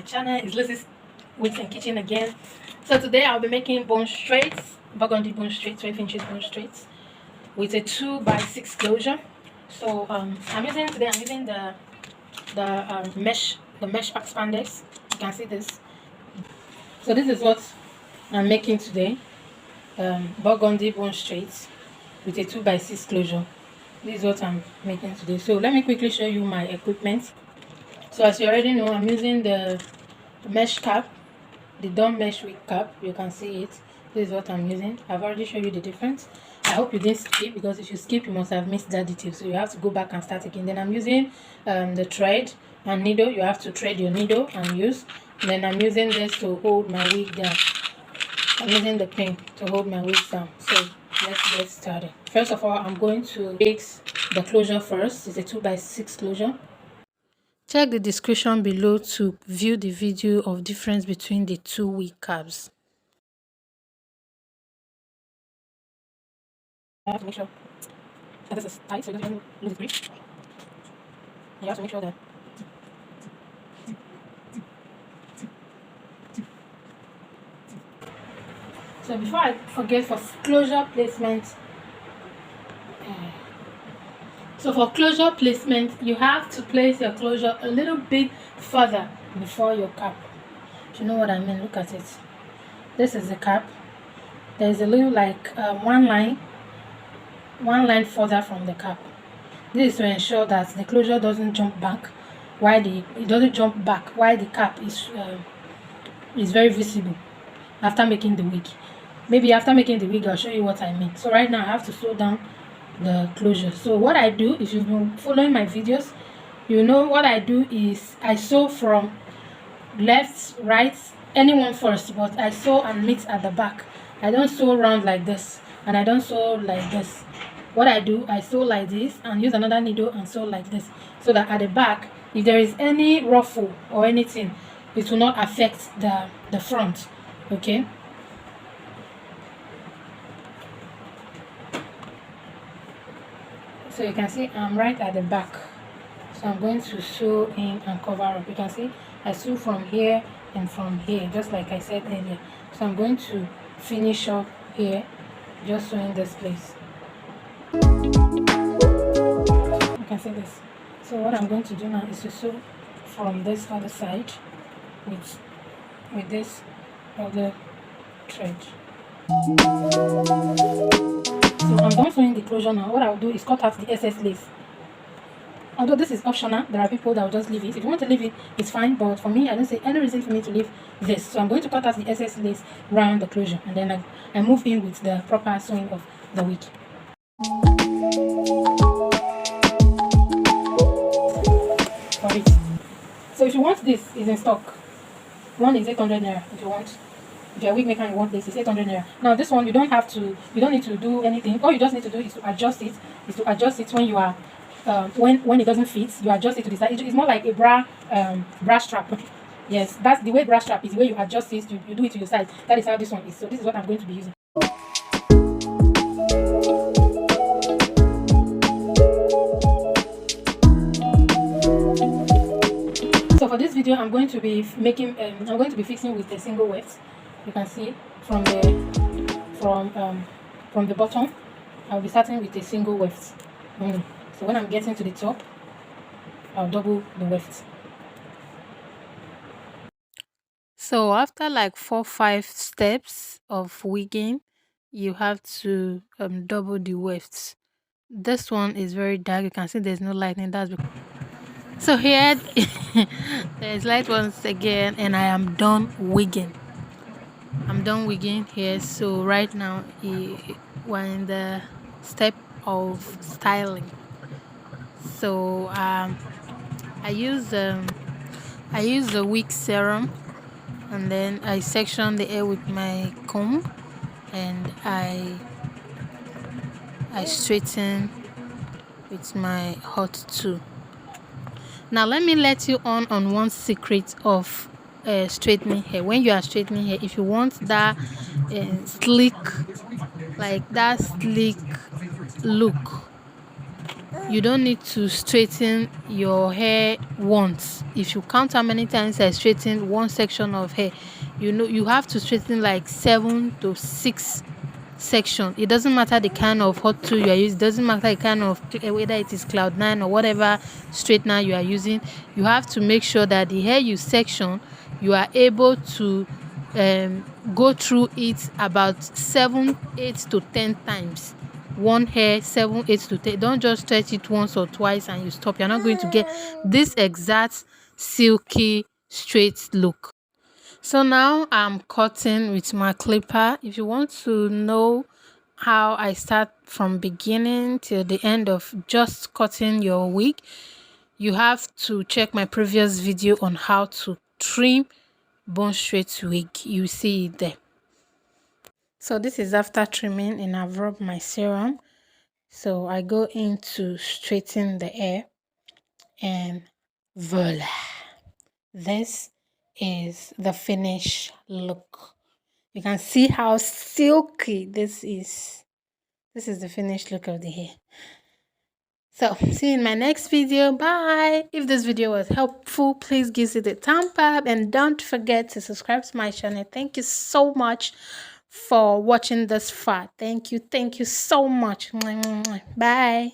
my channel. It's Lizzie's Wigs and Kitchen again. So today I'll be making bone straights, burgundy bone straights, 12 inches bone straights with a 2x6 closure. So I'm using the mesh spandex. You can see this. So this is what I'm making today. Burgundy bone straights with a 2x6 closure. This is what I'm making today. So let me quickly show you my equipment. So as you already know, I'm using the mesh cap, the dumb mesh wig cap. You can see it. This is what I'm using. I've already shown you the difference. I hope you didn't skip, because if you skip, you must have missed that detail. So you have to go back and start again. Then I'm using the thread and needle. You have to thread your needle and use. Then I'm using this to hold my wig down. I'm using the pin to hold my wig down. So let's get started. First of all, I'm going to fix the closure first. It's a 2x6 closure. Check the description below to view the video of difference between the two wig caps. I have to make sure that this is tight so it doesn't lose its grip. You have to make sure that so before I forget, for closure placement, so for closure placement, you have to place your closure a little bit further before your cap. Do you know what I mean? Look at it. This is the cap. There's a little like one line further from the cap. This is to ensure that the closure doesn't jump back while the cap is very visible after making the wig. Maybe after making the wig, I'll show you what I mean. So right now I have to slow down the closure. So what I do, if you've been following my videos, you know what I do is I sew from left, right, anyone first, but I sew and meet at the back. I don't sew round like this, and I don't sew like this. What I do, I sew like this and use another needle and sew like this, so that at the back, if there is any ruffle or anything, it will not affect the front. Okay. So you can see I'm right at the back, so I'm going to sew in and cover up. You can see I sew from here and from here, just like I said earlier. So I'm going to finish up here, just sewing this place. You can see this. So what I'm going to do now is to sew from this other side with this other thread. So I'm done sewing the closure now. What I'll do is cut out the excess lace. Although this is optional, there are people that will just leave it. If you want to leave it, it's fine, but for me, I don't see any reason for me to leave this. So I'm going to cut out the excess lace around the closure, and then I move in with the proper sewing of the wig. For it. So if you want this, is in stock. One is 800 naira. If you want, if you're a wig maker and you want this, it's 800 naira. Now this one, you don't need to do anything. All you just need to do is to adjust it. When you are when it doesn't fit, you adjust it to the side. It's more like a bra strap. Yes, that's the way bra strap is. The way you adjust it, you do it to your side. That is how this one is. So this is what I'm going to be using. So for this video, I'm going to be fixing with a single weft. You can see from the bottom, I'll be starting with a single weft. So when I'm getting to the top, I'll double the weft. So after like 4-5 steps of wigging, you have to double the wefts. This one is very dark. You can see there's no lighting. That's because so here there's light once again, and I am done wigging. I'm done wigging here. So right now we're in the step of styling. So I use the wig serum, and then I section the hair with my comb, and I straighten with my hot tool. Now let me let you on one secret of straightening hair. When you are straightening hair, if you want that sleek look, you don't need to straighten your hair once. If you count how many times I straighten one section of hair, you know you have to straighten like 7 to 6 section. It doesn't matter the kind of hot tool you are using, it doesn't matter the kind of whether it is Cloud9 or whatever straightener you are using. You have to make sure that the hair you section, you are able to go through it about 7, 8 to 10 times. One hair 7, 8 to 10. Don't just stretch it once or twice and you stop. You're not going to get this exact silky straight look. So now I'm cutting with my clipper. If you want to know how I start from beginning till the end of just cutting your wig, you have to check my previous video on how to trim bone straight wig. You see it there. So this is after trimming and I've rubbed my serum. So I go in to straighten the hair and voila. This is the finished look. You can see how silky this is. This is the finished look of the hair. So see you in my next video. Bye. If this video was helpful, please give it a thumb up and don't forget to subscribe to my channel. Thank you so much for watching this far. Thank you so much. Bye.